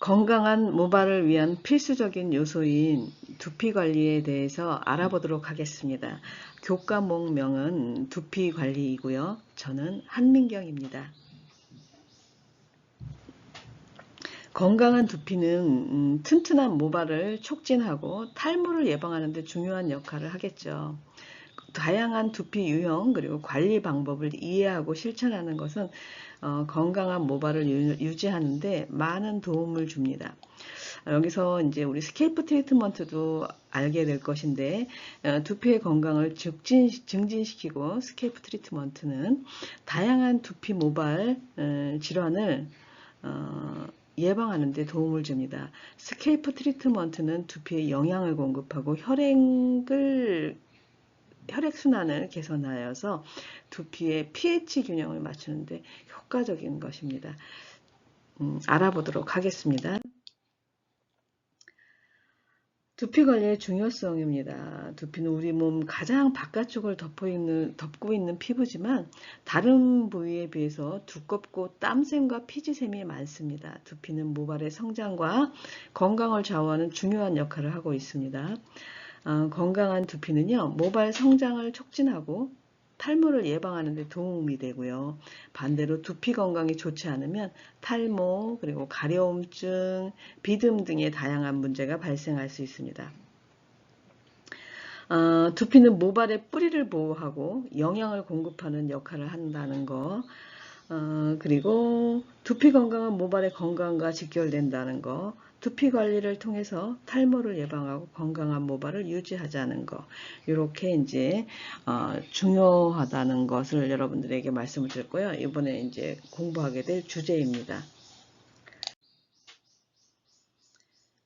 건강한 모발을 위한 필수적인 요소인 두피 관리에 대해서 알아보도록 하겠습니다. 교과목명은 두피 관리이고요. 저는 한민경입니다. 건강한 두피는 튼튼한 모발을 촉진하고 탈모를 예방하는 데 중요한 역할을 하겠죠. 다양한 두피 유형 그리고 관리 방법을 이해하고 실천하는 것은 건강한 모발을 유지하는 데 많은 도움을 줍니다. 여기서 이제 우리 스케이프 트리트먼트도 알게 될 것인데, 두피의 건강을 증진시키고 스케이프 트리트먼트는 다양한 두피 모발 질환을 예방하는 데 도움을 줍니다. 스케이프 트리트먼트는 두피에 영양을 공급하고 혈액순환을 개선하여서 두피의 pH 균형을 맞추는데 효과적인 것입니다. 알아보도록 하겠습니다. 두피 관리의 중요성입니다. 두피는 우리 몸 가장 바깥쪽을 덮고 있는 피부지만 다른 부위에 비해서 두껍고 땀샘과 피지샘이 많습니다. 두피는 모발의 성장과 건강을 좌우하는 중요한 역할을 하고 있습니다. 건강한 두피는요, 모발 성장을 촉진하고 탈모를 예방하는 데 도움이 되고요. 반대로 두피 건강이 좋지 않으면 탈모, 그리고 가려움증, 비듬 등의 다양한 문제가 발생할 수 있습니다. 두피는 모발의 뿌리를 보호하고 영양을 공급하는 역할을 한다는 거, 그리고 두피 건강은 모발의 건강과 직결된다는 거, 두피 관리를 통해서 탈모를 예방하고 건강한 모발을 유지하자는 거, 이렇게 이제 중요하다는 것을 여러분들에게 말씀을 드렸고요. 이번에 이제 공부하게 될 주제입니다.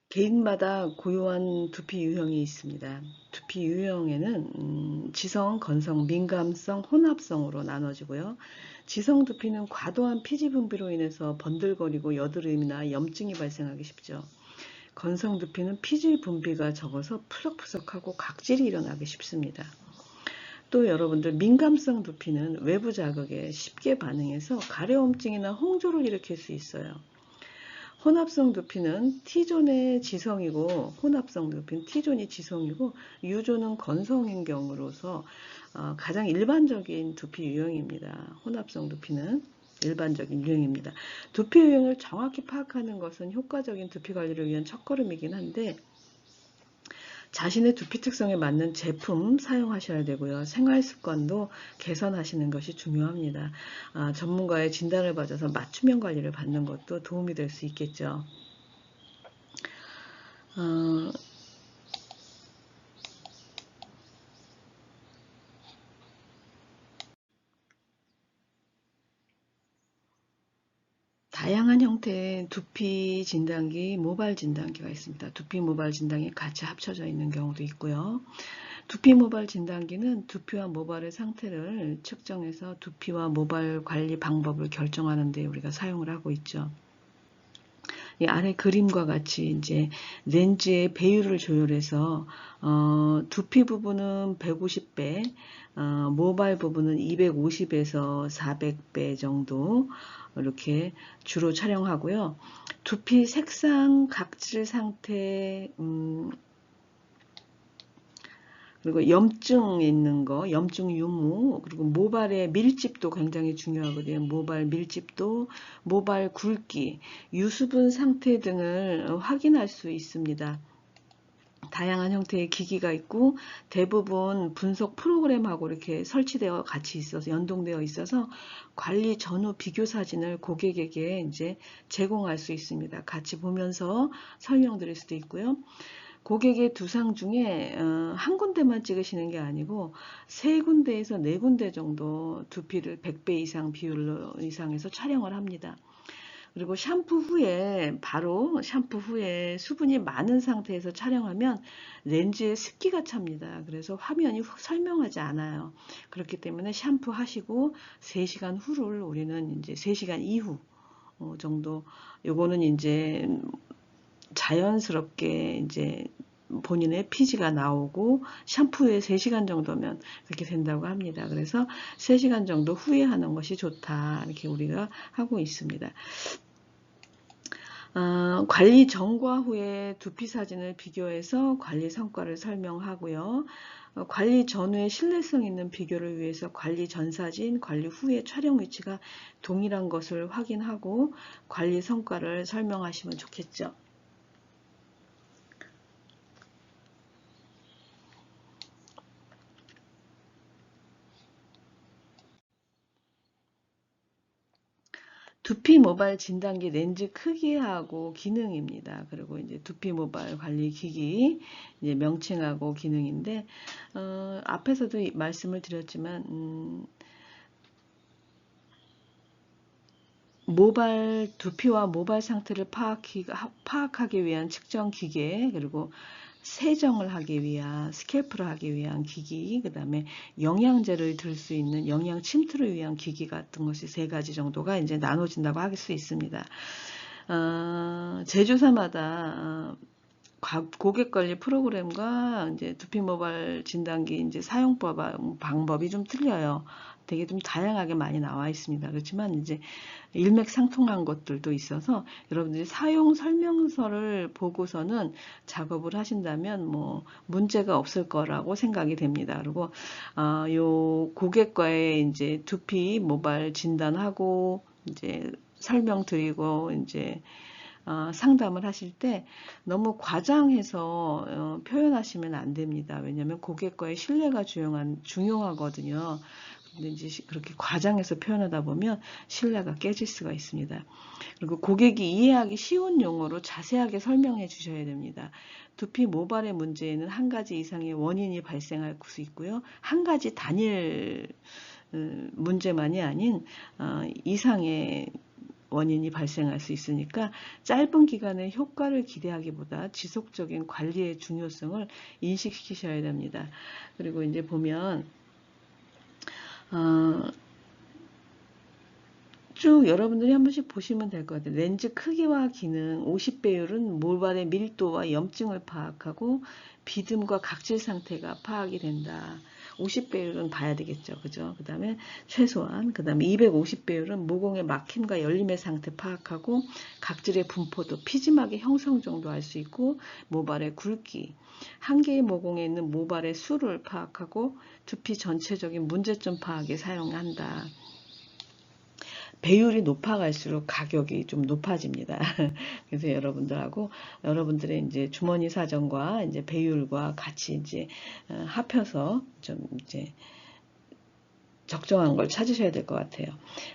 개인마다 고유한 두피 유형이 있습니다. 두피 유형에는 지성, 건성, 민감성, 혼합성으로 나눠지고요. 지성 두피는 과도한 피지 분비로 인해서 번들거리고 여드름이나 염증이 발생하기 쉽죠. 건성 두피는 피지 분비가 적어서 푸석푸석하고 각질이 일어나기 쉽습니다. 또 여러분들 민감성 두피는 외부 자극에 쉽게 반응해서 가려움증이나 홍조를 일으킬 수 있어요. 혼합성 두피는 T존의 지성이고, 혼합성 두피는 T존이 지성이고 U존은 건성인 경우로서 가장 일반적인 두피 유형입니다. 혼합성 두피는 일반적인 유형입니다. 두피 유형을 정확히 파악하는 것은 효과적인 두피 관리를 위한 첫걸음이긴 한데, 자신의 두피 특성에 맞는 제품 사용하셔야 되고요. 생활 습관도 개선하시는 것이 중요합니다. 전문가의 진단을 받아서 맞춤형 관리를 받는 것도 도움이 될 수 있겠죠. 다양한 형태의 두피 진단기, 모발 진단기가 있습니다. 두피 모발 진단기 같이 합쳐져 있는 경우도 있고요. 두피 모발 진단기는 두피와 모발의 상태를 측정해서 두피와 모발 관리 방법을 결정하는 데 우리가 사용을 하고 있죠. 이 아래 그림과 같이 이제 렌즈의 배율을 조절해서 두피 부분은 150배, 모발 부분은 250에서 400배 정도 이렇게 주로 촬영하고요. 두피 색상, 각질 상태, 그리고 염증 있는 거, 염증 유무, 그리고 모발의 밀집도 굉장히 중요하거든요. 모발 밀집도, 모발 굵기, 유수분 상태 등을 확인할 수 있습니다. 다양한 형태의 기기가 있고 대부분 분석 프로그램하고 이렇게 설치되어 같이 있어서 연동되어 있어서 관리 전후 비교 사진을 고객에게 이제 제공할 수 있습니다. 같이 보면서 설명드릴 수도 있고요. 고객의 두상 중에 한 군데만 찍으시는 게 아니고 세 군데에서 네 군데 정도 두피를 100배 이상 비율로 이상해서 촬영을 합니다. 그리고 바로 샴푸 후에 수분이 많은 상태에서 촬영하면 렌즈에 습기가 찹니다. 그래서 화면이 설명하지 않아요. 그렇기 때문에 샴푸 하시고 3시간 후를 우리는 이제 3시간 이후 정도, 요거는 이제 자연스럽게 이제 본인의 피지가 나오고 샴푸 후에 3시간 정도면 그렇게 된다고 합니다. 그래서 3시간 정도 후에 하는 것이 좋다, 이렇게 우리가 하고 있습니다. 관리 전과 후의 두피 사진을 비교해서 관리 성과를 설명하고요. 관리 전후의 신뢰성 있는 비교를 위해서 관리 전 사진, 관리 후의 촬영 위치가 동일한 것을 확인하고 관리 성과를 설명하시면 좋겠죠. 두피 모발 진단기 렌즈 크기하고 기능입니다. 그리고 이제 두피 모발 관리 기기 이제 명칭하고 기능인데 앞에서도 말씀을 드렸지만 모발 두피와 모발 상태를 파악하기 위한 측정 기계, 그리고 세정을 하기 위한 스캘프를 하기 위한 기기, 그 다음에 영양제를 들 수 있는 영양 침투를 위한 기기 같은 것이 세 가지 정도가 이제 나눠진다고 할 수 있습니다. 제조사마다 고객 관리 프로그램과 이제 두피 모발 진단기 이제 사용법 방법이 좀 틀려요. 되게 좀 다양하게 많이 나와 있습니다. 그렇지만 이제 일맥상통한 것들도 있어서 여러분들이 사용 설명서를 보고서는 작업을 하신다면 뭐 문제가 없을 거라고 생각이 됩니다. 그리고 요 고객과의 이제 두피 모발 진단하고 이제 설명드리고 이제 상담을 하실 때 너무 과장해서 표현하시면 안 됩니다. 왜냐하면 고객과의 신뢰가 중요하거든요. 근데 이제 그렇게 과장해서 표현하다 보면 신뢰가 깨질 수가 있습니다. 그리고 고객이 이해하기 쉬운 용어로 자세하게 설명해 주셔야 됩니다. 두피 모발의 문제에는 한 가지 이상의 원인이 발생할 수 있고요. 한 가지 단일 문제만이 아닌 이상의 원인이 발생할 수 있으니까 짧은 기간의 효과를 기대하기보다 지속적인 관리의 중요성을 인식시키셔야 됩니다. 그리고 이제 보면 쭉 여러분들이 한 번씩 보시면 될 것 같아요. 렌즈 크기와 기능, 50배율은 모발의 밀도와 염증을 파악하고 비듬과 각질 상태가 파악이 된다. 50배율은 봐야 되겠죠. 그죠? 그 다음에 최소한, 그 다음에 250배율은 모공의 막힘과 열림의 상태 파악하고 각질의 분포도 피지막의 형성 정도 알 수 있고 모발의 굵기, 한 개의 모공에 있는 모발의 수를 파악하고 두피 전체적인 문제점 파악에 사용한다. 배율이 높아갈수록 가격이 좀 높아집니다. 그래서 여러분들의 이제 주머니 사정과 이제 배율과 같이 이제 합해서 좀 이제 적정한 걸 찾으셔야 될 것 같아요.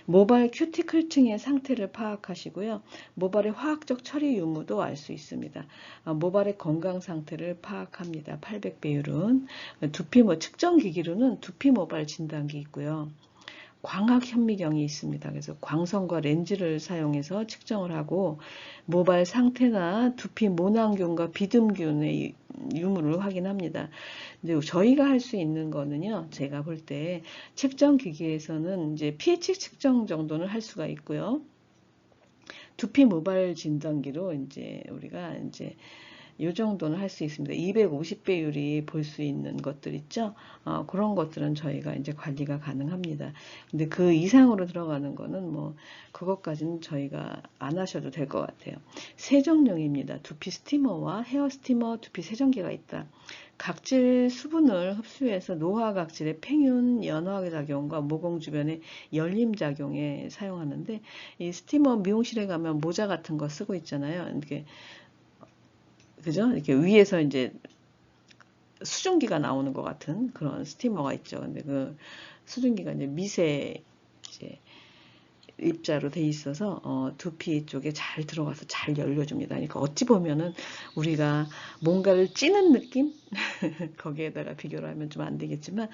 모발 큐티클층의 상태를 파악하시고요. 모발의 화학적 처리 유무도 알 수 있습니다. 모발의 건강 상태를 파악합니다. 800배율은 두피 측정 기기로는 두피 모발 진단기 있고요. 광학 현미경이 있습니다. 그래서 광선과 렌즈를 사용해서 측정을 하고 모발 상태나 두피 모낭균과 비듬균의 유무를 확인합니다. 근데 저희가 할 수 있는 거는요, 제가 볼 때 측정 기기에서는 이제 pH 측정 정도는 할 수가 있고요. 두피 모발 진단기로 이제 우리가 이제 이 정도는 할 수 있습니다. 250배율이 볼 수 있는 것들 있죠? 그런 것들은 저희가 이제 관리가 가능합니다. 근데 그 이상으로 들어가는 거는 뭐, 그것까지는 저희가 안 하셔도 될 것 같아요. 세정용입니다. 두피 스티머와 헤어 스티머, 두피 세정기가 있다. 각질 수분을 흡수해서 노화 각질의 팽윤, 연화 작용과 모공 주변의 열림 작용에 사용하는데, 이 스티머 미용실에 가면 모자 같은 거 쓰고 있잖아요. 이렇게 그죠? 이렇게 위에서 이제 수증기가 나오는 것 같은 그런 스티머가 있죠. 근데 그 수증기가 이제 미세 이제 입자로 돼 있어서 두피 쪽에 잘 들어가서 잘 열려줍니다. 그러니까 어찌 보면은 우리가 뭔가를 찌는 느낌? 거기에다가 비교를 하면 좀 안 되겠지만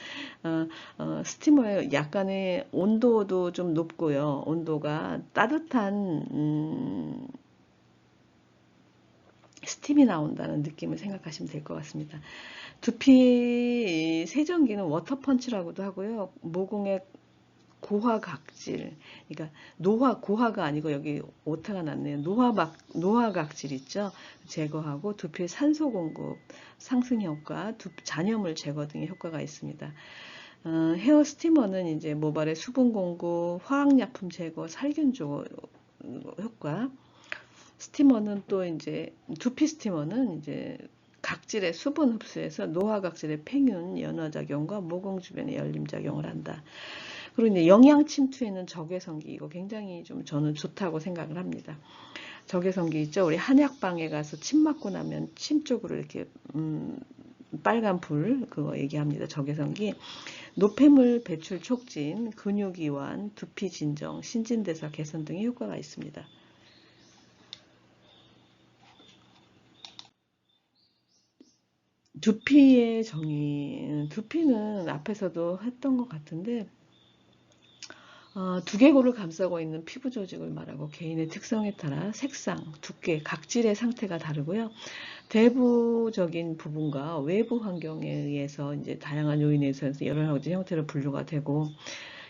스티머의 약간의 온도도 좀 높고요. 온도가 따뜻한 스팀이 나온다는 느낌을 생각하시면 될 것 같습니다. 두피 세정기는 워터펀치라고도 하고요. 모공의 고화각질, 그러니까 고화가 아니고 여기 오타가 났네요. 노화 각질 있죠? 제거하고 두피의 산소 공급 상승 효과, 잔여물 제거 등의 효과가 있습니다. 헤어 스티머는 이제 모발의 수분 공급, 화학약품 제거, 살균 조거 효과, 스티머는 또 이제 두피 스티머는 이제 각질의 수분 흡수에서 노화 각질의 팽윤, 연화작용과 모공 주변에 열림작용을 한다. 그리고 이제 영양 침투에는 적외선기, 이거 굉장히 좀 저는 좋다고 생각을 합니다. 적외선기 있죠? 우리 한약방에 가서 침 맞고 나면 침 쪽으로 이렇게 빨간 불, 그거 얘기합니다. 적외선기. 노폐물 배출 촉진, 근육 이완, 두피 진정, 신진대사 개선 등의 효과가 있습니다. 두피의 정의, 두피는 앞에서도 했던 것 같은데 두개골을 감싸고 있는 피부 조직을 말하고 개인의 특성에 따라 색상, 두께, 각질의 상태가 다르고요. 대부적인 부분과 외부 환경에 의해서 이제 다양한 요인에 의해서 여러 가지 형태로 분류가 되고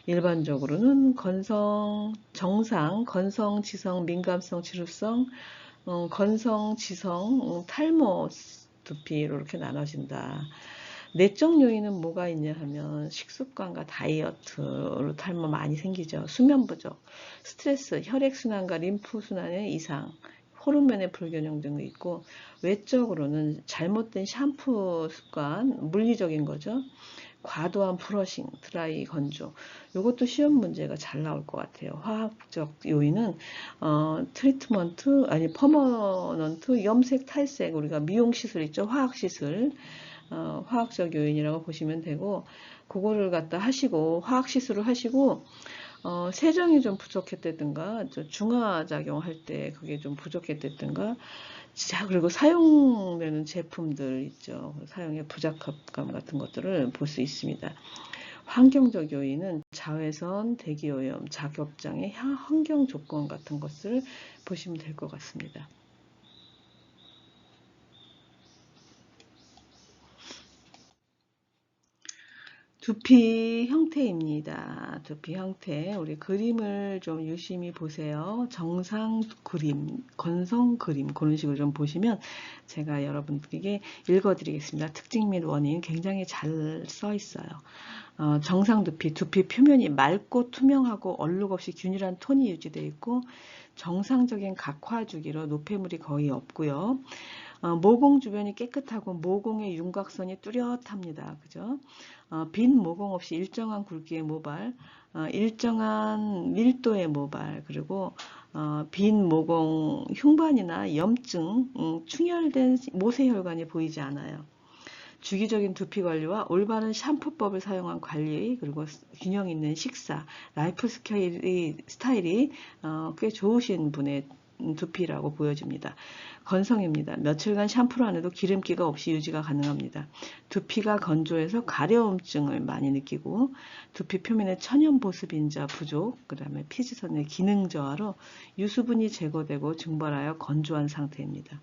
일반적으로는 건성, 정상, 건성, 지성, 민감성, 지루성, 건성, 지성, 탈모 두피로 이렇게 나눠진다. 내적 요인은 뭐가 있냐 하면 식습관과 다이어트로 탈모 많이 생기죠. 수면 부족, 스트레스, 혈액순환과 림프순환의 이상, 호르몬의 불균형 등이 있고 외적으로는 잘못된 샴푸 습관, 물리적인 거죠. 과도한 브러싱, 드라이, 건조. 이것도 시험 문제가 잘 나올 것 같아요. 화학적 요인은 트리트먼트, 아니 퍼머넌트, 염색, 탈색, 우리가 미용 시술 있죠. 화학 시술. 화학적 요인이라고 보시면 되고 그거를 갖다 하시고 화학 시술을 하시고 세정이 좀 부족했다든가 중화작용할 때 그게 좀 부족했다든가 자 그리고 사용되는 제품들 있죠. 사용의 부적합감 같은 것들을 볼 수 있습니다. 환경적 요인은 자외선, 대기오염, 작업장애, 환경 조건 같은 것을 보시면 될 것 같습니다. 두피 형태입니다. 두피 형태. 우리 그림을 좀 유심히 보세요. 정상 그림, 건성 그림 그런 식으로 좀 보시면 제가 여러분들에게 읽어드리겠습니다. 특징 및 원인 굉장히 잘 써 있어요. 정상 두피, 두피 표면이 맑고 투명하고 얼룩 없이 균일한 톤이 유지되어 있고 정상적인 각화 주기로 노폐물이 거의 없고요. 모공 주변이 깨끗하고 모공의 윤곽선이 뚜렷합니다. 그죠? 빈 모공 없이 일정한 굵기의 모발, 일정한 밀도의 모발, 그리고 빈 모공 흉반이나 염증, 충혈된 모세혈관이 보이지 않아요. 주기적인 두피 관리와 올바른 샴푸법을 사용한 관리, 그리고 균형 있는 식사, 라이프 스타일이 꽤 좋으신 분의 두피라고 보여집니다. 건성입니다. 며칠간 샴푸를 안 해도 기름기가 없이 유지가 가능합니다. 두피가 건조해서 가려움증을 많이 느끼고 두피 표면의 천연 보습인자 부족, 그 다음에 피지선의 기능 저하로 유수분이 제거되고 증발하여 건조한 상태입니다.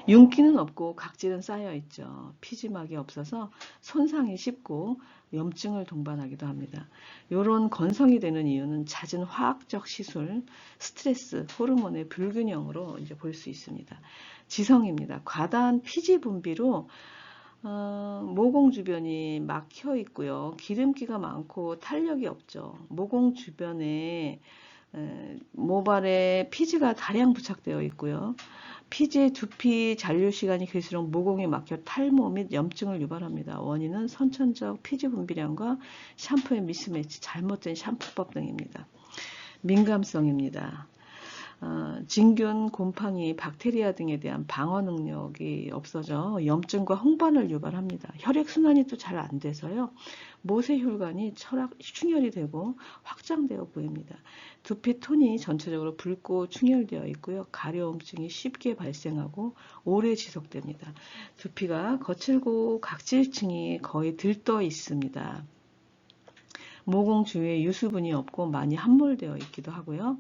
윤기는 없고 각질은 쌓여 있죠. 피지막이 없어서 손상이 쉽고 염증을 동반하기도 합니다. 이런 건성이 되는 이유는 잦은 화학적 시술, 스트레스, 호르몬의 불균형으로 이제 볼 수 있습니다. 지성입니다. 과다한 피지 분비로 모공 주변이 막혀 있고요. 기름기가 많고 탄력이 없죠. 모공 주변에 모발에 피지가 다량 부착되어 있고요. 피지의 두피 잔류 시간이 길수록 모공이 막혀 탈모 및 염증을 유발합니다. 원인은 선천적 피지 분비량과 샴푸의 미스매치, 잘못된 샴푸법 등입니다. 민감성입니다. 진균, 곰팡이, 박테리아 등에 대한 방어 능력이 없어져 염증과 홍반을 유발합니다. 혈액순환이 또 잘 안 돼서요. 모세혈관이 충혈이 되고 확장되어 보입니다. 두피 톤이 전체적으로 붉고 충혈되어 있고요. 가려움증이 쉽게 발생하고 오래 지속됩니다. 두피가 거칠고 각질층이 거의 들떠 있습니다. 모공 주위에 유수분이 없고 많이 함몰되어 있기도 하고요.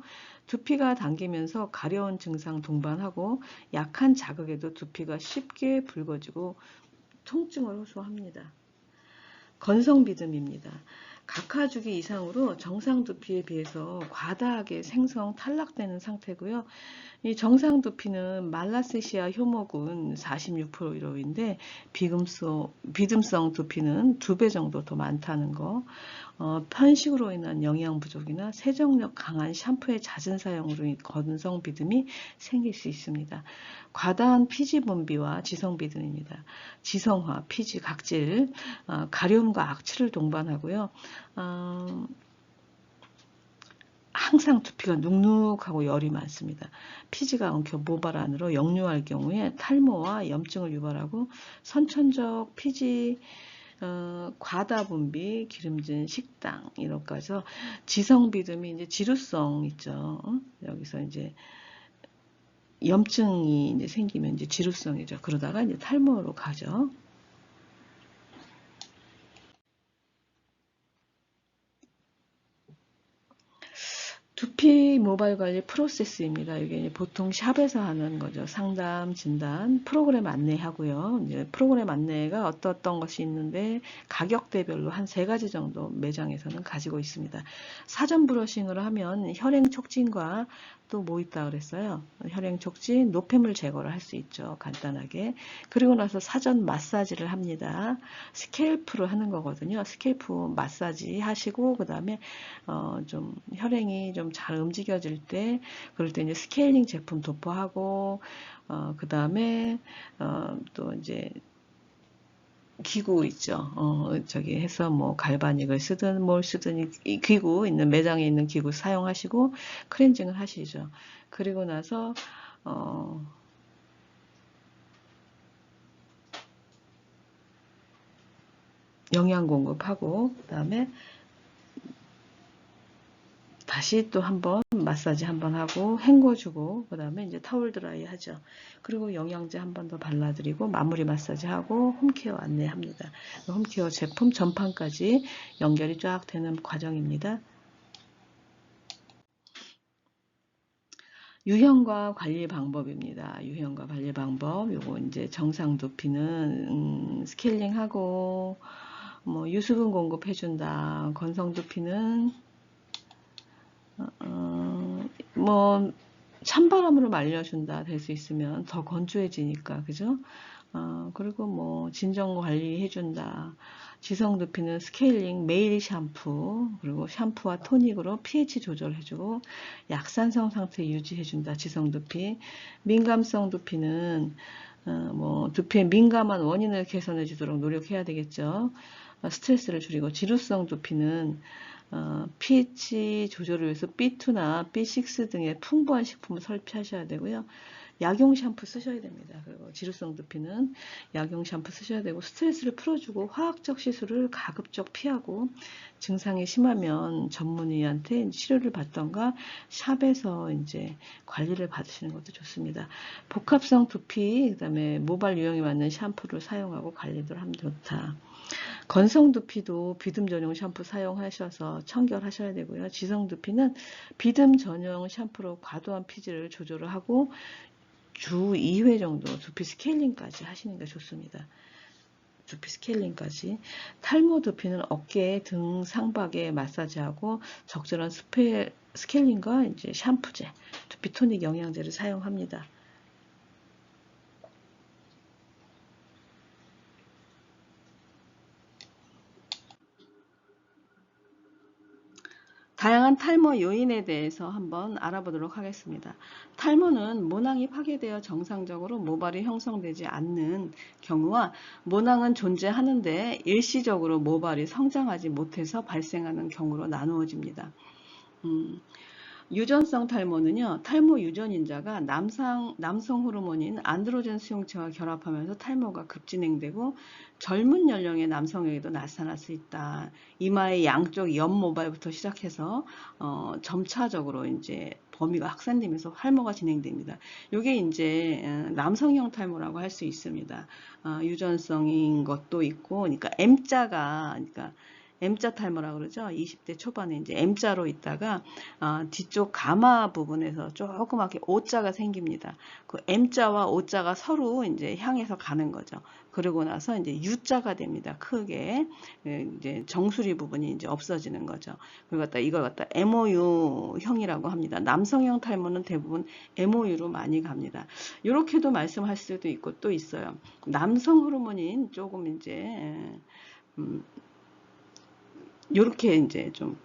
두피가 당기면서 가려운 증상 동반하고 약한 자극에도 두피가 쉽게 붉어지고 통증을 호소합니다. 건성비듬입니다. 각하주기 이상으로 정상 두피에 비해서 과다하게 생성, 탈락되는 상태고요. 이 정상 두피는 말라세시아 효모군 46%인데 비듬성 두피는 2배 정도 더 많다는 거. 편식으로 인한 영양 부족이나 세정력 강한 샴푸의 잦은 사용으로 건성 비듬이 생길 수 있습니다. 과다한 피지 분비와 지성 비듬입니다. 지성화, 피지, 각질, 가려움과 악취를 동반하고요. 항상 두피가 눅눅하고 열이 많습니다. 피지가 엉켜 모발 안으로 역류할 경우에 탈모와 염증을 유발하고 선천적 피지 과다 분비, 기름진 식당 이런 거죠. 지성 비듬이 이제 지루성 있죠. 여기서 이제 염증이 이제 생기면 이제 지루성이죠. 그러다가 이제 탈모로 가죠. 두피 모발 관리 프로세스입니다. 이게 보통 샵에서 하는 거죠. 상담, 진단, 프로그램 안내하고요. 이제 프로그램 안내가 어떤 것이 있는데 가격대별로 한 3가지 정도 매장에서는 가지고 있습니다. 사전 브러싱을 하면 혈행 촉진과 또 뭐 있다 그랬어요. 혈행 촉진, 노폐물 제거를 할 수 있죠. 간단하게. 그리고 나서 사전 마사지를 합니다. 스캘프를 하는 거거든요. 스캘프 마사지 하시고 그 다음에 좀 혈행이 좀 잘 움직여질 때 그럴 때 이제 스케일링 제품 도포하고 그 다음에 또 이제 기구 있죠. 저기 해서 뭐 갈바닉을 쓰든 뭘 쓰든 이 기구 있는 매장에 있는 기구 사용하시고 클렌징을 하시죠. 그리고 나서 영양 공급하고 그다음에 다시 또 한번 마사지 한번 하고 헹궈주고 그 다음에 이제 타월 드라이 하죠. 그리고 영양제 한번 더 발라드리고 마무리 마사지 하고 홈케어 안내합니다. 홈케어 제품 전판까지 연결이 쫙 되는 과정입니다. 유형과 관리 방법입니다. 유형과 관리 방법. 요거 이제 정상 두피는 스케일링하고 뭐 유수분 공급해준다. 건성 두피는 뭐 찬바람으로 말려준다 될 수 있으면 더 건조해지니까 그죠? 그리고 뭐 진정 관리 해준다. 지성 두피는 스케일링 매일 샴푸 그리고 샴푸와 토닉으로 pH 조절해주고 약산성 상태 유지해준다. 지성 두피 민감성 두피는 뭐 두피의 민감한 원인을 개선해 주도록 노력해야 되겠죠. 스트레스를 줄이고 지루성 두피는 pH 조절을 위해서 B2나 B6 등의 풍부한 식품을 섭취하셔야 되고요. 약용 샴푸 쓰셔야 됩니다. 그리고 지루성 두피는 약용 샴푸 쓰셔야 되고 스트레스를 풀어주고 화학적 시술을 가급적 피하고 증상이 심하면 전문의한테 치료를 받던가 샵에서 이제 관리를 받으시는 것도 좋습니다. 복합성 두피 그다음에 모발 유형에 맞는 샴푸를 사용하고 관리를 하면 좋다. 건성 두피도 비듬 전용 샴푸 사용하셔서 청결하셔야 되고요. 지성 두피는 비듬 전용 샴푸로 과도한 피지를 조절을 하고 주 2회 정도 두피 스케일링까지 하시는 게 좋습니다. 두피 스케일링까지. 탈모 두피는 어깨, 등, 상박에 마사지하고 적절한 스케일링과 이제 샴푸제, 두피 토닉 영양제를 사용합니다. 다양한 탈모 요인에 대해서 한번 알아보도록 하겠습니다. 탈모는 모낭이 파괴되어 정상적으로 모발이 형성되지 않는 경우와 모낭은 존재하는데 일시적으로 모발이 성장하지 못해서 발생하는 경우로 나누어집니다. 유전성 탈모는요, 탈모 유전인자가 남성 호르몬인 안드로겐 수용체와 결합하면서 탈모가 급진행되고 젊은 연령의 남성에게도 나타날 수 있다. 이마의 양쪽 옆 모발부터 시작해서 점차적으로 이제 범위가 확산되면서 탈모가 진행됩니다. 이게 이제 남성형 탈모라고 할 수 있습니다. 유전성인 것도 있고, 그러니까 M자 탈모라고 그러죠. 20대 초반에 이제 M자로 있다가 뒤쪽 가마 부분에서 조그맣게 O자가 생깁니다. 그 M자와 O자가 서로 이제 향해서 가는 거죠. 그러고 나서 이제 U자가 됩니다. 크게 이제 정수리 부분이 이제 없어지는 거죠. 이걸 갖다 MOU형이라고 합니다. 남성형 탈모는 대부분 MOU로 많이 갑니다. 이렇게도 말씀할 수도 있고 또 있어요. 남성 호르몬인 조금 이제 요렇게 이제 좀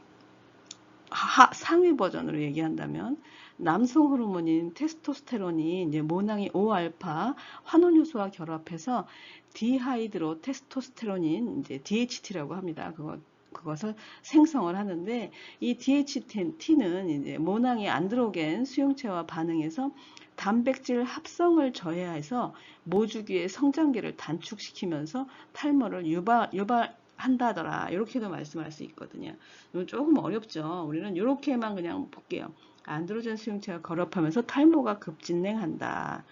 상위 버전으로 얘기한다면 남성 호르몬인 테스토스테론이 이제 모낭의 5알파 환원 효소와 결합해서 디하이드로 테스토스테론인 이제 DHT라고 합니다. 그것을 생성을 하는데 이 DHT는 이제 모낭의 안드로겐 수용체와 반응해서 단백질 합성을 저해해서 모주기의 성장기를 단축시키면서 탈모를 유발한다더라. 이렇게도 말씀할 수 있거든요. 이건 조금 어렵죠. 우리는 이렇게만 그냥 볼게요. 안드로겐 수용체가 결합하면서 탈모가 급진행한다.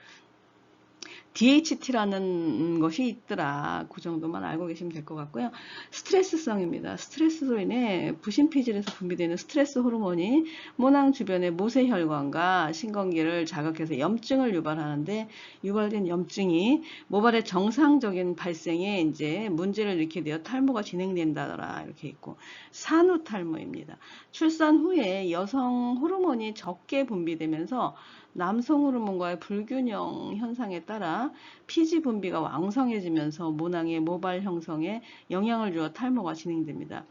DHT라는 것이 있더라. 그 정도만 알고 계시면 될 것 같고요. 스트레스성입니다. 스트레스로 인해 부신피질에서 분비되는 스트레스 호르몬이 모낭 주변의 모세혈관과 신경계를 자극해서 염증을 유발하는데, 유발된 염증이 모발의 정상적인 발생에 이제 문제를 일으키게 되어 탈모가 진행된다더라. 이렇게 있고, 산후탈모입니다. 출산 후에 여성 호르몬이 적게 분비되면서 남성 호르몬과의 불균형 현상에 따라 피지 분비가 왕성해지면서 모낭의 모발 형성에 영향을 주어 탈모가 진행됩니다.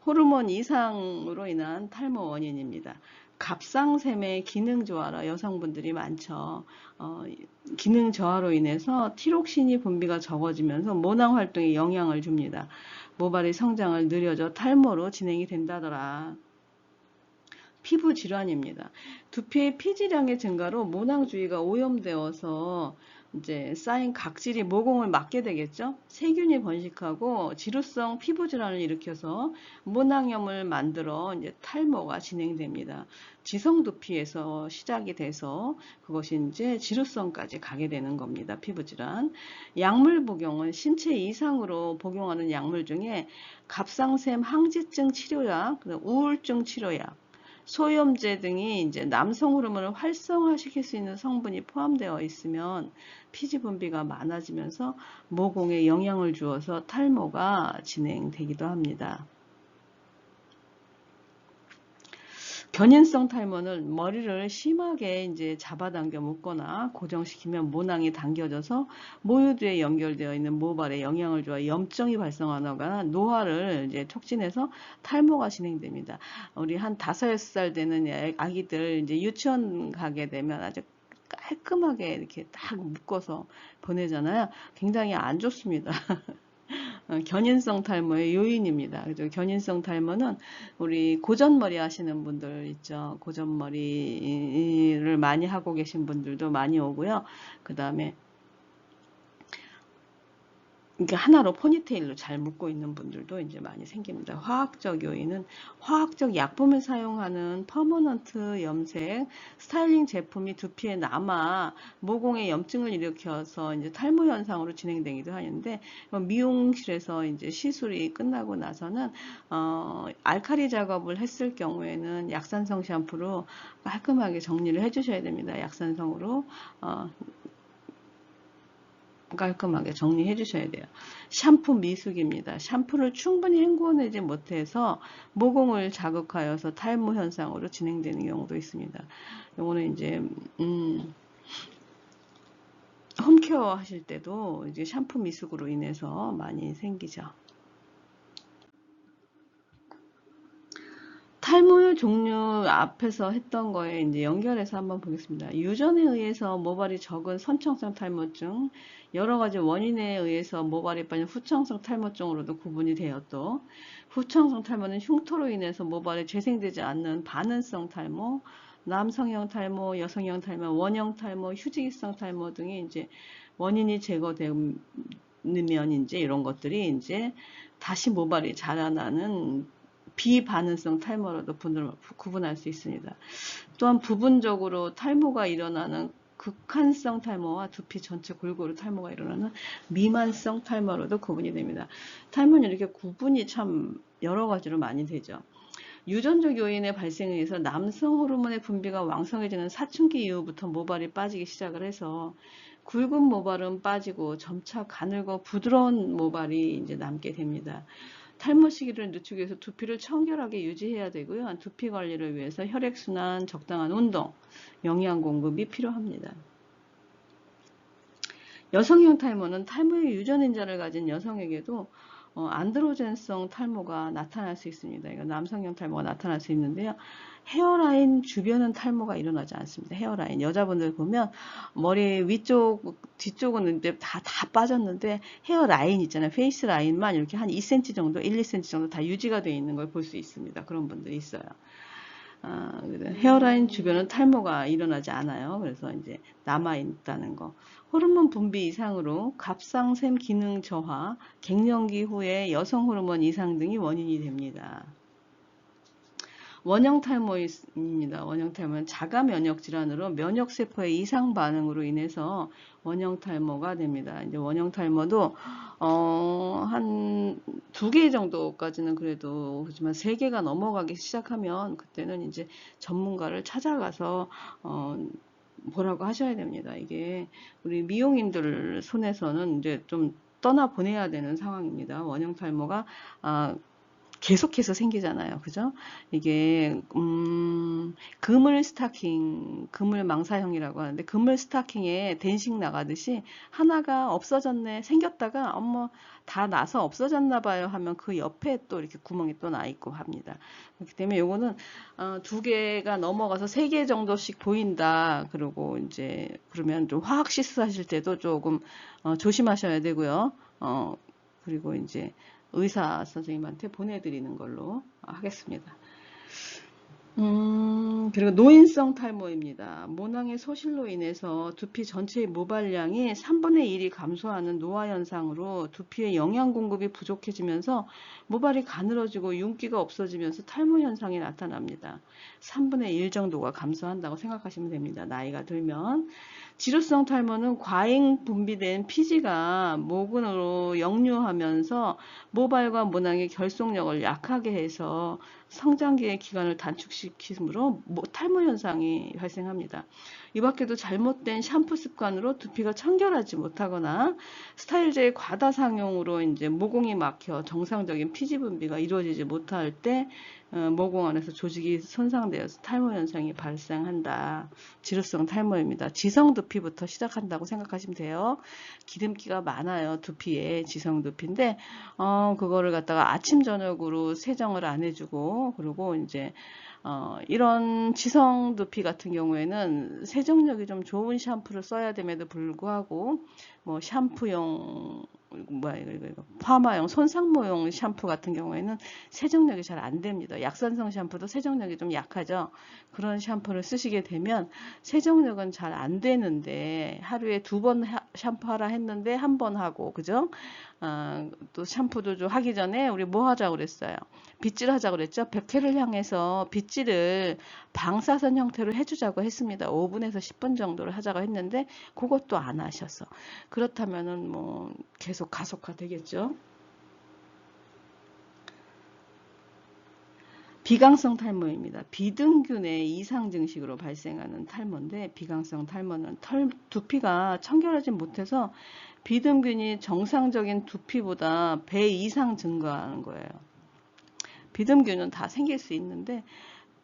호르몬 이상으로 인한 탈모 원인입니다. 갑상샘의 기능 저하라 여성분들이 많죠. 기능 저하로 인해서 티록신이 분비가 적어지면서 모낭 활동에 영향을 줍니다. 모발의 성장을 느려져 탈모로 진행이 된다더라. 피부 질환입니다. 두피의 피지량의 증가로 모낭 주위가 오염되어서 이제 쌓인 각질이 모공을 막게 되겠죠. 세균이 번식하고 지루성 피부 질환을 일으켜서 모낭염을 만들어 이제 탈모가 진행됩니다. 지성 두피에서 시작이 돼서 그것이 이제 지루성까지 가게 되는 겁니다. 피부 질환. 약물 복용은 신체 이상으로 복용하는 약물 중에 갑상샘 항지증 치료약, 우울증 치료약, 소염제 등이 이제 남성 호르몬을 활성화시킬 수 있는 성분이 포함되어 있으면 피지 분비가 많아지면서 모공에 영향을 주어서 탈모가 진행되기도 합니다. 견인성 탈모는 머리를 심하게 이제 잡아당겨 묶거나 고정시키면 모낭이 당겨져서 모유두에 연결되어 있는 모발에 영향을 주어 염증이 발생하거나 노화를 이제 촉진해서 탈모가 진행됩니다. 우리 한 5살 되는 아기들 이제 유치원 가게 되면 아주 깔끔하게 이렇게 딱 묶어서 보내잖아요. 굉장히 안 좋습니다. 견인성 탈모의 요인입니다. 그죠? 견인성 탈모는 우리 고전머리 하시는 분들 있죠. 고전머리를 많이 하고 계신 분들도 많이 오고요. 그 다음에 이게 하나로 포니테일로 잘 묶고 있는 분들도 이제 많이 생깁니다. 화학적 요인은 화학적 약품을 사용하는 퍼머넌트 염색, 스타일링 제품이 두피에 남아 모공에 염증을 일으켜서 이제 탈모 현상으로 진행되기도 하는데, 미용실에서 이제 시술이 끝나고 나서는 알칼리 작업을 했을 경우에는 약산성 샴푸로 깔끔하게 정리를 해주셔야 됩니다. 약산성으로 깔끔하게 정리해 주셔야 돼요. 샴푸 미숙입니다. 샴푸를 충분히 헹궈내지 못해서 모공을 자극하여서 탈모 현상으로 진행되는 경우도 있습니다. 요거는 이제 홈케어 하실 때도 이제 샴푸 미숙으로 인해서 많이 생기죠. 탈모 종류 앞에서 했던 거에 이제 연결해서 한번 보겠습니다. 유전에 의해서 모발이 적은 선천성 탈모증, 여러 가지 원인에 의해서 모발이 빠진 후천성 탈모증으로도 구분이 돼요. 또 후천성 탈모는 흉터로 인해서 모발이 재생되지 않는 반응성 탈모, 남성형 탈모, 여성형 탈모, 원형 탈모, 휴지기성 탈모 등이 이제 원인이 제거되면 이제 이런 것들이 이제 다시 모발이 자라나는 비반응성 탈모로도 구분할 수 있습니다. 또한 부분적으로 탈모가 일어나는 극한성 탈모와 두피 전체 골고루 탈모가 일어나는 미만성 탈모로도 구분이 됩니다. 탈모는 이렇게 구분이 참 여러 가지로 많이 되죠. 유전적 요인의 발생에 의해서 남성 호르몬의 분비가 왕성해지는 사춘기 이후부터 모발이 빠지기 시작을 해서 굵은 모발은 빠지고 점차 가늘고 부드러운 모발이 이제 남게 됩니다. 탈모 시기를 늦추기 위해서 두피를 청결하게 유지해야 되고요. 두피 관리를 위해서 혈액순환, 적당한 운동, 영양 공급이 필요합니다. 여성형 탈모는 탈모의 유전인자를 가진 여성에게도 안드로젠성 탈모가 나타날 수 있습니다. 이거 남성형 탈모가 나타날 수 있는데요. 헤어라인 주변은 탈모가 일어나지 않습니다. 헤어라인. 여자분들 보면 머리 위쪽, 뒤쪽은 이제 다 빠졌는데 헤어라인 있잖아요. 페이스 라인만 이렇게 한 2cm 정도, 1, 2cm 정도 다 유지가 되어 있는 걸 볼 수 있습니다. 그런 분들이 있어요. 헤어라인 주변은 탈모가 일어나지 않아요. 그래서 이제 남아있다는 거. 호르몬 분비 이상으로 갑상샘 기능 저하, 갱년기 후에 여성 호르몬 이상 등이 원인이 됩니다. 원형 탈모입니다. 원형 탈모는 자가 면역 질환으로 면역 세포의 이상 반응으로 인해서 원형 탈모가 됩니다. 이제 원형 탈모도 한 2개 정도까지는 그래도 그렇지만 3개가 넘어가기 시작하면 그때는 이제 전문가를 찾아가서 뭐라고 하셔야 됩니다. 이게 우리 미용인들 손에서는 이제 좀 떠나 보내야 되는 상황입니다. 원형 탈모가 계속해서 생기잖아요. 그죠? 이게 그물 스타킹, 그물 망사형이라고 하는데 그물 스타킹에 댄싱 나가듯이 하나가 없어졌네, 생겼다가 어머 다 나서 없어졌나 봐요 하면 그 옆에 또 이렇게 구멍이 또 나 있고 합니다. 그렇기 때문에 요거는 2개가 넘어가서 3개 정도씩 보인다. 그리고 이제 그러면 좀 화학 시술하실 때도 조금 조심하셔야 되고요. 그리고 이제 의사 선생님한테 보내드리는 걸로 하겠습니다. 그리고 노인성 탈모입니다. 모낭의 소실로 인해서 두피 전체의 모발량이 3분의 1이 감소하는 노화 현상으로 두피의 영양 공급이 부족해지면서 모발이 가늘어지고 윤기가 없어지면서 탈모 현상이 나타납니다. 3분의 1 정도가 감소한다고 생각하시면 됩니다. 나이가 들면. 지루성 탈모는 과잉 분비된 피지가 모근으로 역류하면서 모발과 모낭의 결속력을 약하게 해서 성장기의 기간을 단축시키므로 탈모 현상이 발생합니다. 이 밖에도 잘못된 샴푸 습관으로 두피가 청결하지 못하거나 스타일제의 과다 상용으로 이제 모공이 막혀 정상적인 피지 분비가 이루어지지 못할 때 모공 안에서 조직이 손상되어서 탈모 현상이 발생한다. 지루성 탈모입니다. 지성 두피부터 시작한다고 생각하시면 돼요. 기름기가 많아요. 두피에 지성 두피인데 그거를 갖다가 아침 저녁으로 세정을 안 해주고 그리고 이제 이런 지성 두피 같은 경우에는 세정력이 좀 좋은 샴푸를 써야 됨에도 불구하고 뭐 샴푸용 이거 파마용 손상모용 샴푸 같은 경우에는 세정력이 잘 안 됩니다. 약산성 샴푸도 세정력이 좀 약하죠. 그런 샴푸를 쓰시게 되면 세정력은 잘 안 되는데 하루에 2번 샴푸하라 했는데 1번 하고 그죠? 또 샴푸도 좀 하기 전에 우리 뭐 하자고 그랬어요? 빗질 하자고 그랬죠? 100회를 향해서 빗질을 방사선 형태로 해주자고 했습니다. 5분에서 10분 정도를 하자고 했는데 그것도 안 하셔서 그렇다면은 뭐 계속 가속화 되겠죠. 비강성 탈모입니다. 비등균의 이상 증식으로 발생하는 탈모인데 비강성 탈모는 두피가 청결하지 못해서 비등균이 정상적인 두피보다 배 이상 증가하는 거예요. 비등균은 다 생길 수 있는데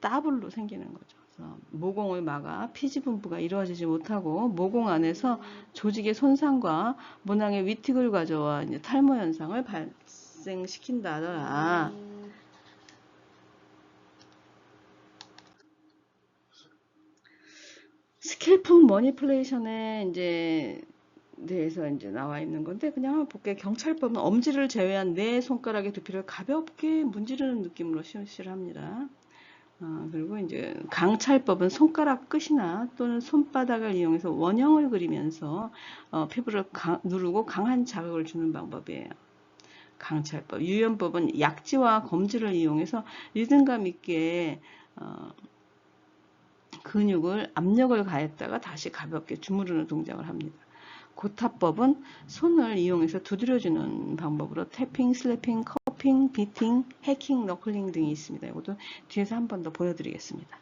더블로 생기는 거죠. 그래서 모공을 막아 피지 분부가 이루어지지 못하고 모공 안에서 조직의 손상과 모낭의 위틱을 가져와 이제 탈모 현상을 발생시킨다더라. 스캘프 머니플레이션에 이제 대해서 이제 나와 있는 건데 그냥 한번 볼게요. 경찰법은 엄지를 제외한 네 손가락의 두피를 가볍게 문지르는 느낌으로 시술을 합니다. 그리고 이제 강찰법은 손가락 끝이나 또는 손바닥을 이용해서 원형을 그리면서 피부를 누르고 강한 자극을 주는 방법이에요. 강찰법. 유연법은 약지와 검지를 이용해서 리듬감 있게 근육을 압력을 가했다가 다시 가볍게 주무르는 동작을 합니다. 고타법은 손을 이용해서 두드려주는 방법으로 태핑, 슬래핑, 커핑, 비팅, 해킹, 너클링 등이 있습니다. 이것도 뒤에서 한 번 더 보여드리겠습니다.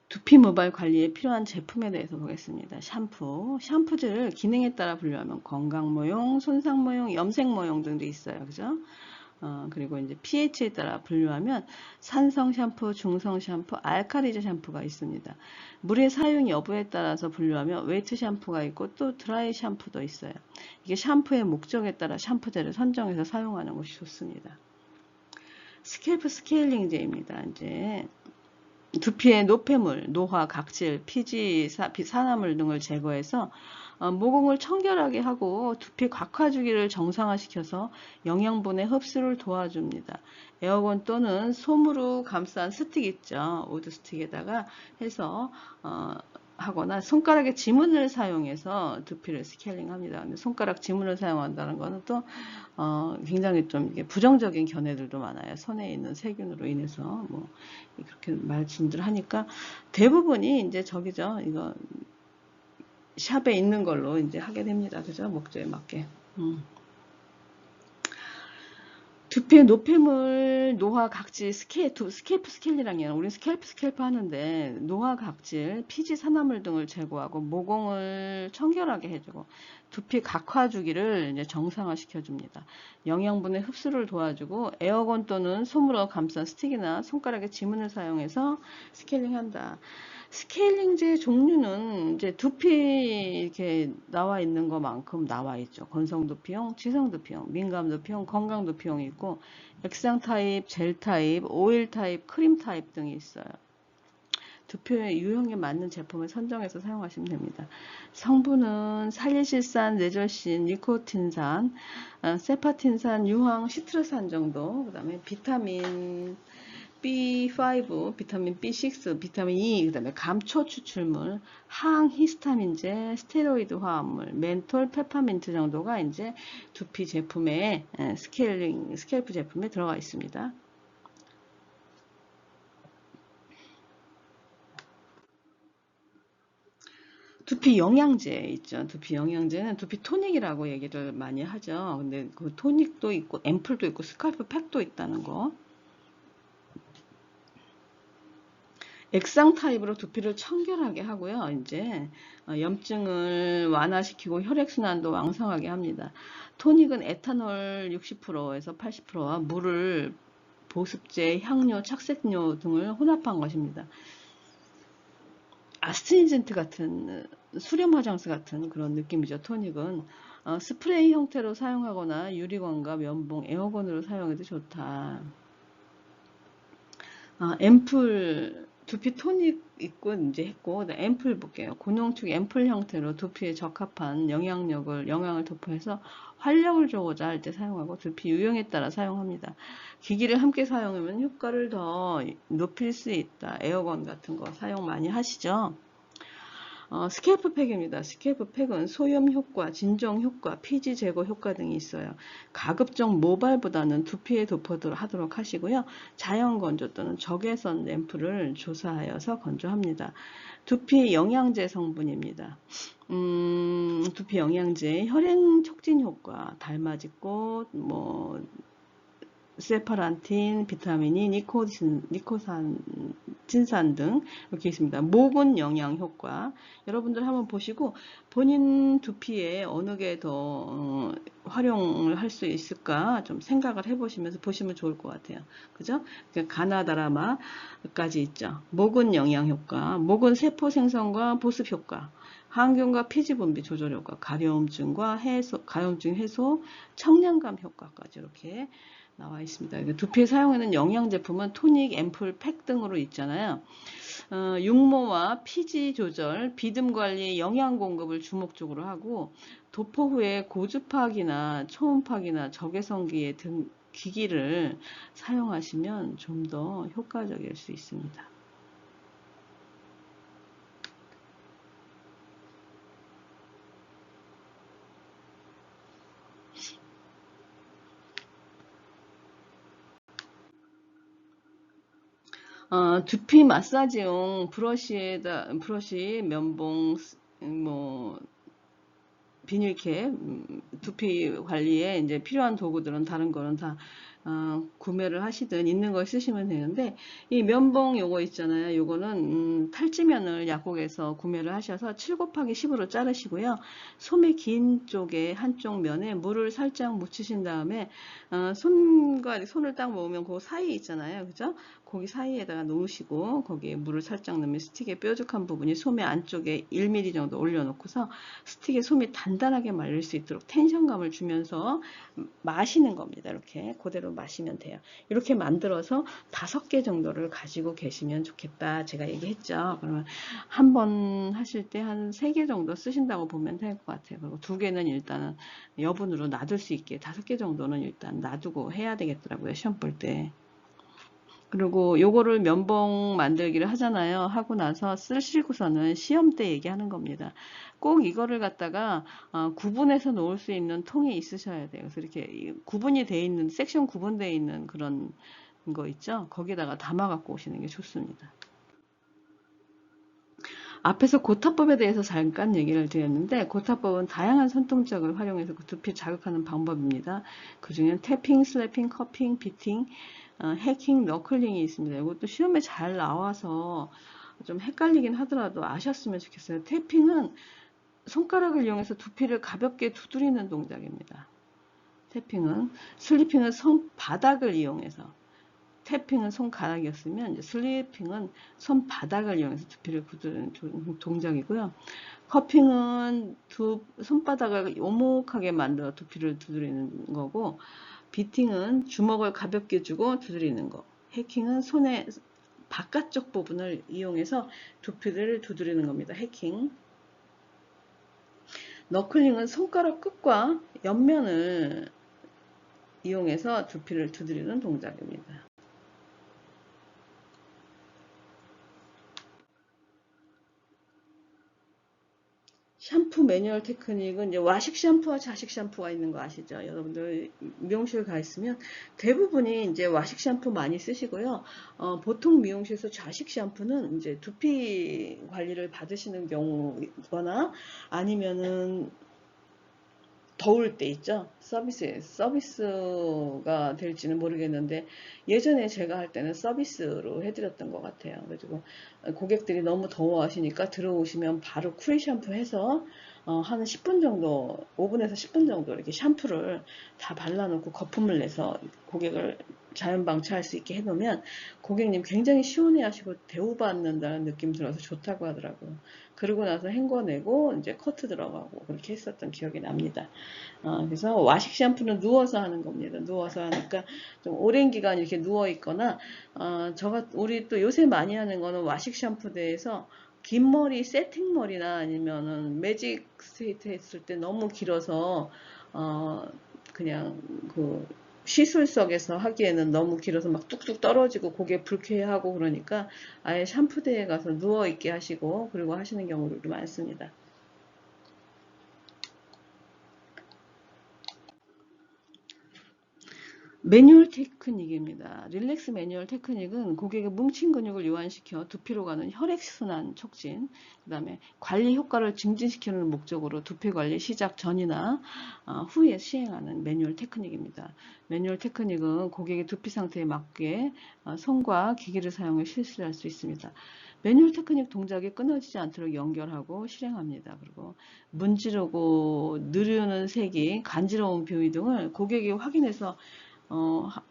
두피 모발 관리에 필요한 제품에 대해서 보겠습니다. 샴푸들 기능에 따라 분류하면 건강 모용, 손상 모용, 염색 모용 등도 있어요. 그죠? 그리고 이제 pH에 따라 분류하면 산성 샴푸, 중성 샴푸, 알칼리제 샴푸가 있습니다. 물의 사용 여부에 따라서 분류하면 웨이트 샴푸가 있고 또 드라이 샴푸도 있어요. 이게 샴푸의 목적에 따라 샴푸제를 선정해서 사용하는 것이 좋습니다. 스캘프 스케일링제입니다. 이제 두피의 노폐물, 노화, 각질, 피지, 산화물 등을 제거해서 모공을 청결하게 하고 두피 각화 주기를 정상화시켜서 영양분의 흡수를 도와줍니다. 에어건 또는 솜으로 감싼 스틱 있죠. 우드 스틱에다가 해서 하거나 손가락의 지문을 사용해서 두피를 스케일링합니다. 근데 손가락 지문을 사용한다는 것은 또 굉장히 좀 이게 부정적인 견해들도 많아요. 손에 있는 세균으로 인해서 뭐 그렇게 말씀들 하니까 대부분이 이제 저기죠. 이거 샵에 있는 걸로 이제 하게 됩니다. 그죠? 목적에 맞게. 두피의 노폐물, 노화, 각질, 스케이프 스케일이랑요. 우리는 스케일프 하는데 노화, 각질, 피지, 산화물 등을 제거하고 모공을 청결하게 해주고 두피 각화 주기를 이제 정상화시켜줍니다. 영양분의 흡수를 도와주고 에어건 또는 솜으로 감싼 스틱이나 손가락의 지문을 사용해서 스케일링한다. 스케일링제 종류는 이제 두피 이렇게 나와 있는 것만큼 나와 있죠. 건성 두피용, 지성 두피용, 민감 두피용, 건강 두피용이 있고 액상 타입, 젤 타입, 오일 타입, 크림 타입 등이 있어요. 두피의 유형에 맞는 제품을 선정해서 사용하시면 됩니다. 성분은 살리실산, 레저신, 니코틴산, 세파틴산, 유황, 시트르산 정도, 그 다음에 비타민 B5, 비타민 B6, 비타민 E, 그 다음에 감초 추출물, 항히스타민제, 스테로이드 화합물, 멘톨, 페퍼민트 정도가 이제 두피 제품에 스케일프 제품에 들어가 있습니다. 두피 영양제 있죠. 두피 영양제는 두피 토닉이라고 얘기를 많이 하죠. 근데 그 토닉도 있고 앰플도 있고 스칼프 팩도 있다는 거. 액상 타입으로 두피를 청결하게 하고요. 이제 염증을 완화시키고 혈액순환도 왕성하게 합니다. 토닉은 에탄올 60%에서 80%와 물을 보습제, 향료, 착색료 등을 혼합한 것입니다. 아스트리젠트 같은 수렴 화장수 같은 그런 느낌이죠. 토닉은 스프레이 형태로 사용하거나 유리관과 면봉, 에어건으로 사용해도 좋다. 앰플 두피 토닉 있고 이제 했고 앰플 볼게요. 고농축 앰플 형태로 두피에 적합한 영양을 도포해서 활력을 주고자 할 때 사용하고 두피 유형에 따라 사용합니다. 기기를 함께 사용하면 효과를 더 높일 수 있다. 에어건 같은 거 사용 많이 하시죠? 스캘프 팩입니다. 스캘프 팩은 소염 효과, 진정 효과, 피지 제거 효과 등이 있어요. 가급적 모발보다는 두피에 도포하도록 하시고요. 자연 건조 또는 적외선 램프를 조사하여서 건조합니다. 두피 영양제 성분입니다. 두피 영양제 혈행 촉진 효과, 달맞이꽃, 세파란틴, 비타민이, 진산 등 이렇게 있습니다. 모근 영양 효과 여러분들 한번 보시고 본인 두피에 어느 게 더 활용을 할 수 있을까 좀 생각을 해보시면서 보시면 좋을 것 같아요. 그죠? 가나다라마까지 있죠. 모근 영양 효과, 모근 세포 생성과 보습 효과, 항균과 피지 분비 조절 효과, 가려움증 해소, 청량감 효과까지 이렇게 나와 있습니다. 두피에 사용하는 영양 제품은 토닉, 앰플, 팩 등으로 있잖아요. 육모와 피지 조절, 비듬 관리, 영양 공급을 주목적으로 하고 도포 후에 고주파기나 초음파기나 적외선기의 등 기기를 사용하시면 좀 더 효과적일 수 있습니다. 두피 마사지용 브러쉬, 면봉, 비닐캡, 두피 관리에 이제 필요한 도구들은 다른 거는 다 구매를 하시든 있는 걸 쓰시면 되는데, 이 면봉 요거 있잖아요. 요거는 탈지면을 약국에서 구매를 하셔서 7 곱하기 10으로 자르시고요. 소매 긴 쪽에 한쪽 면에 물을 살짝 묻히신 다음에 손과 손을 딱 모으면 그 사이 있잖아요. 그죠? 거기 사이에다가 놓으시고 거기에 물을 살짝 넣으면 스틱의 뾰족한 부분이 소매 안쪽에 1mm 정도 올려놓고서 스틱의 솜이 단단하게 말릴 수 있도록 텐션감을 주면서 마시는 겁니다. 이렇게 그대로 마시면 돼요. 이렇게 만들어서 5개 정도를 가지고 계시면 좋겠다. 제가 얘기했죠. 그러면 한 번 하실 때 한 3개 정도 쓰신다고 보면 될 것 같아요. 그리고 2개는 일단은 여분으로 놔둘 수 있게 5개 정도는 일단 놔두고 해야 되겠더라고요. 시험 볼 때. 그리고 요거를 면봉 만들기를 하잖아요. 하고 나서 쓰시고서는 시험 때 얘기하는 겁니다. 꼭 이거를 갖다가 구분해서 놓을 수 있는 통이 있으셔야 돼요. 그래서 이렇게 구분이 돼 있는, 섹션 구분되어 있는 그런 거 있죠. 거기다가 담아 갖고 오시는 게 좋습니다. 앞에서 고타법에 대해서 잠깐 얘기를 드렸는데, 고타법은 다양한 손동작을 활용해서 그 두피 자극하는 방법입니다. 그 중에는 태핑, 슬래핑, 커핑, 비팅, 해킹, 너클링이 있습니다. 이것도 시험에 잘 나와서 좀 헷갈리긴 하더라도 아셨으면 좋겠어요. 태핑은 손가락을 이용해서 두피를 가볍게 두드리는 동작입니다. 태핑은, 슬리핑은 손바닥을 이용해서, 태핑은 손가락이었으면 이제 슬리핑은 손바닥을 이용해서 두피를 두드리는 동작이고요. 커핑은 손바닥을 오목하게 만들어 두피를 두드리는 거고, 비팅은 주먹을 가볍게 주고 두드리는 거. 해킹은 손의 바깥쪽 부분을 이용해서 두피를 두드리는 겁니다. 해킹. 너클링은 손가락 끝과 옆면을 이용해서 두피를 두드리는 동작입니다. 샴푸 매뉴얼 테크닉은 이제 와식 샴푸와 자식 샴푸가 있는 거 아시죠? 여러분들 미용실 가 있으면 대부분이 이제 와식 샴푸 많이 쓰시고요. 보통 미용실에서 자식 샴푸는 이제 두피 관리를 받으시는 경우거나 아니면은 더울 때 있죠. 서비스가 될지는 모르겠는데 예전에 제가 할 때는 서비스로 해드렸던 것 같아요. 그래가지고 고객들이 너무 더워하시니까 들어오시면 바로 쿨 샴푸 해서 한 10분 정도, 5분에서 10분 정도 이렇게 샴푸를 다 발라놓고 거품을 내서 고객을 자연 방치할 수 있게 해놓으면 고객님 굉장히 시원해하시고 대우받는다는 느낌 들어서 좋다고 하더라고요. 그러고 나서 헹궈내고 이제 커트 들어가고 그렇게 했었던 기억이 납니다. 그래서 와식 샴푸는 누워서 하는 겁니다. 누워서 하니까 좀 오랜 기간 이렇게 누워 있거나 우리 또 요새 많이 하는 거는 와식 샴푸대에서 긴 머리 세팅 머리나 아니면은 매직 스트레이트 했을 때 너무 길어서 그냥 그 시술석에서 하기에는 너무 길어서 막 뚝뚝 떨어지고 고개 불쾌하고 그러니까 아예 샴푸대에 가서 누워 있게 하시고 그리고 하시는 경우도 많습니다. 매뉴얼 테크닉입니다. 릴렉스 매뉴얼 테크닉은 고객의 뭉친 근육을 이완시켜 두피로 가는 혈액순환 촉진, 그 다음에 관리 효과를 증진시키는 목적으로 두피 관리 시작 전이나 후에 시행하는 매뉴얼 테크닉입니다. 매뉴얼 테크닉은 고객의 두피 상태에 맞게 손과 기기를 사용해 실시할 수 있습니다. 매뉴얼 테크닉 동작이 끊어지지 않도록 연결하고 실행합니다. 그리고 문지르고 누르는 색이, 간지러운 부위 등을 고객이 확인해서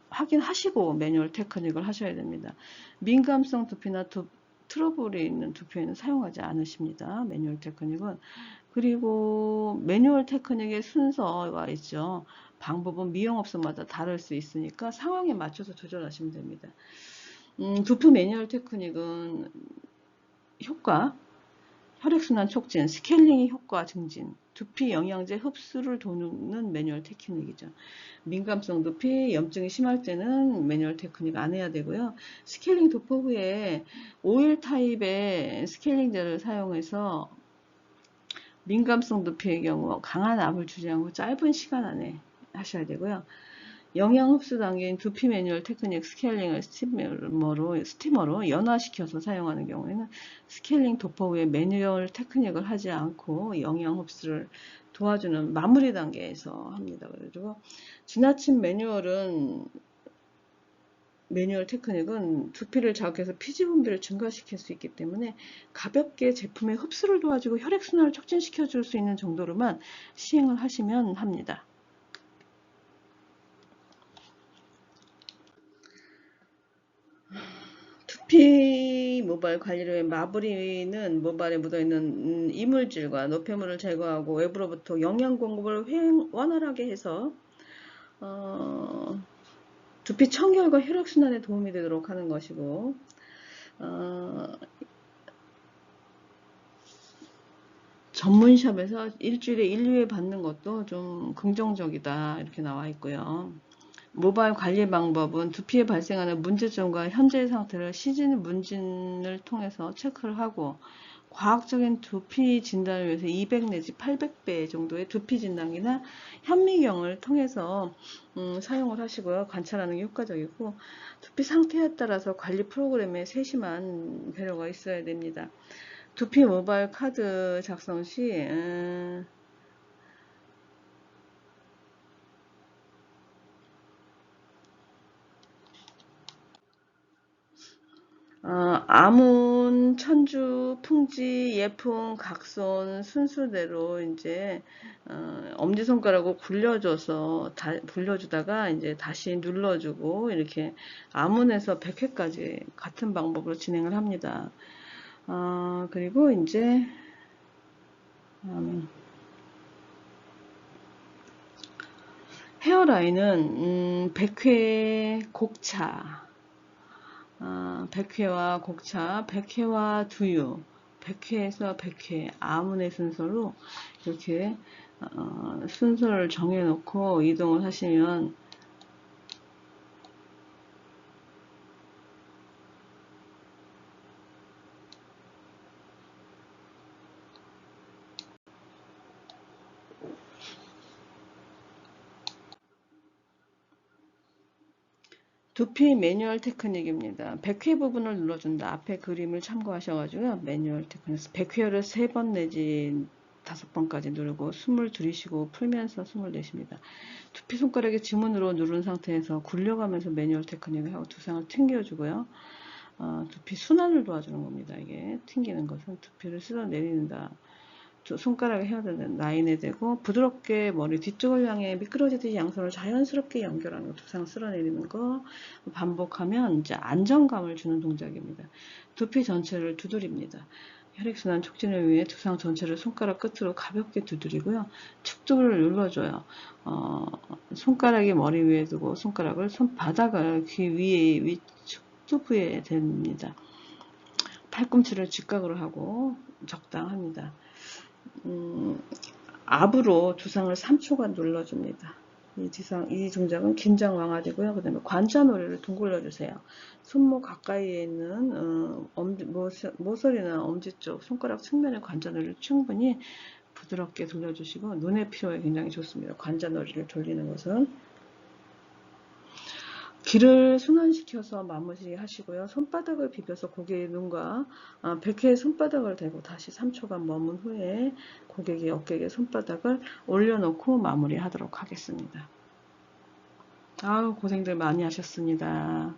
확인하시고 매뉴얼 테크닉을 하셔야 됩니다. 민감성 두피나 트러블이 있는 두피에는 사용하지 않으십니다. 매뉴얼 테크닉은. 그리고 매뉴얼 테크닉의 순서가 있죠. 방법은 미용업소마다 다를 수 있으니까 상황에 맞춰서 조절하시면 됩니다. 두피 매뉴얼 테크닉은 효과, 혈액순환 촉진, 스케일링의 효과 증진, 두피 영양제 흡수를 돕는 매뉴얼 테크닉이죠. 민감성 두피, 염증이 심할 때는 매뉴얼 테크닉 안 해야 되고요. 스케일링 도포 후에 오일 타입의 스케일링제를 사용해서 민감성 두피의 경우 강한 압을 주지 않고 짧은 시간 안에 하셔야 되고요. 영양 흡수 단계인 두피 매뉴얼 테크닉 스케일링을 스티머로 연화시켜서 사용하는 경우에는 스케일링 도포 후에 매뉴얼 테크닉을 하지 않고 영양 흡수를 도와주는 마무리 단계에서 합니다. 그래가지고 지나친 매뉴얼은 매뉴얼 테크닉은 두피를 자극해서 피지 분비를 증가시킬 수 있기 때문에 가볍게 제품의 흡수를 도와주고 혈액순환을 촉진시켜 줄 수 있는 정도로만 시행을 하시면 합니다. 두피 모발 관리를 위해 마무리는 모발에 묻어있는 이물질과 노폐물을 제거하고 외부로부터 영양 공급을 원활하게 해서 두피 청결과 혈액순환에 도움이 되도록 하는 것이고, 전문샵에서 일주일에 1, 2회 받는 것도 좀 긍정적이다 이렇게 나와 있고요. 모발 관리 방법은 두피에 발생하는 문제점과 현재의 상태를 시즌 문진을 통해서 체크를 하고, 과학적인 두피 진단을 위해서 200 내지 800배 정도의 두피 진단기나 현미경을 통해서 사용을 하시고요. 관찰하는 게 효과적이고, 두피 상태에 따라서 관리 프로그램에 세심한 배려가 있어야 됩니다. 두피 모바일 카드 작성 시 아문, 천주, 풍지, 예풍, 각손 순서대로 이제 엄지손가락을 굴려주다가 이제 다시 눌러주고 이렇게 아문에서 100회까지 같은 방법으로 진행을 합니다. 그리고 이제 헤어라인은 100회 곡차, 100회와 곡차, 100회와 두유, 100회에서 100회 아문의 순서로 이렇게 순서를 정해놓고 이동을 하시면 두피 매뉴얼 테크닉입니다. 100회 부분을 눌러준다. 앞에 그림을 참고하셔가지고요. 매뉴얼 테크닉. 100회를 3번 내지 5번까지 누르고 숨을 들이쉬고 풀면서 숨을 내쉽니다. 두피 손가락에 지문으로 누른 상태에서 굴려가면서 매뉴얼 테크닉을 하고 두상을 튕겨주고요. 두피 순환을 도와주는 겁니다. 이게 튕기는 것은 두피를 쓸어내린다. 손가락에 헤어드는 라인에 대고 부드럽게 머리 뒤쪽을 향해 미끄러지듯이 양손을 자연스럽게 연결하는 거, 두상 쓸어내리는 거 반복하면 이제 안정감을 주는 동작입니다. 두피 전체를 두드립니다. 혈액순환 촉진을 위해 두상 전체를 손가락 끝으로 가볍게 두드리고요. 축두를 눌러줘요. 손가락이 머리 위에 두고 손가락을 손바닥을 귀 위에 축두부에 댑니다. 팔꿈치를 직각으로 하고 적당합니다. 압으로 두상을 3초간 눌러줍니다. 이 동작은 긴장 완화되고요. 그 다음에 관자놀이를 둥글려주세요. 손목 가까이에 있는 모서리나 엄지 쪽 손가락 측면의 관자놀이를 충분히 부드럽게 돌려주시고 눈의 피로에 굉장히 좋습니다. 관자놀이를 돌리는 것은 기를 순환시켜서 마무리 하시고요. 손바닥을 비벼서 고개의 눈과 100회의 손바닥을 대고 다시 3초간 머문 후에 고객의 어깨에 손바닥을 올려놓고 마무리 하도록 하겠습니다. 아우, 고생들 많이 하셨습니다.